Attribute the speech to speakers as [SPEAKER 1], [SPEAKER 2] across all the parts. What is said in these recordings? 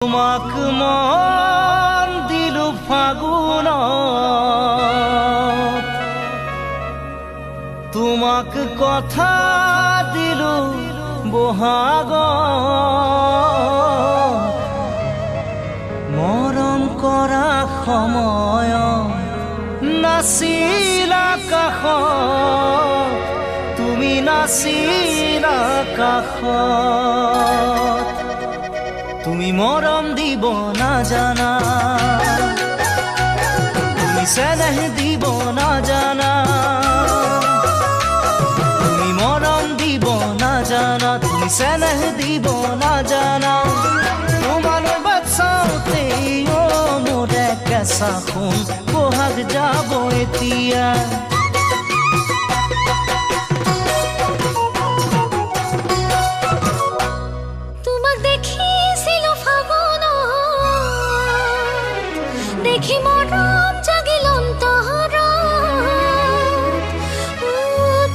[SPEAKER 1] তোমাক মন দিলু ফাগুনত, তোমাক কথা দিলু বহাগত। মৰম কৰা সময়ত নাছিলা কাষত, তুমি নাছিলা কাষত। তুমি মৰম দিব নাজানা, তুমি চেনেহ দিব নাজানা, তুমি মৰম দিব নাজানা, তুমি চেনেহ দিব নাজানা। তোমালৈ বাচাওঁতে মোৰ কেঁচা সোণ বহাগ যাব এতিয়া।
[SPEAKER 2] দেখি মৰম জাগিল অন্তৰত,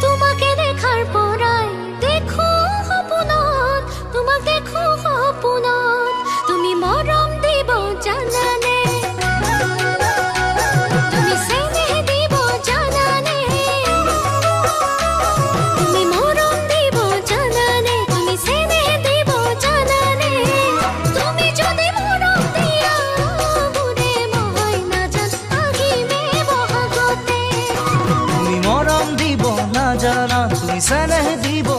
[SPEAKER 2] তোমাকে দেখাৰ পৰাই দেখো সপোনত, তোমাক দেখো সপোনত। তুমি মৰম দিব জানানে, তুমি চেনেহ দিব জানানে, তুমি মৰম দিব জানানে, তুমি চেনেহ দিব জানানে। তুমি যদি মৰম দিয়া
[SPEAKER 1] জানা, তুমি চেনেহ দিব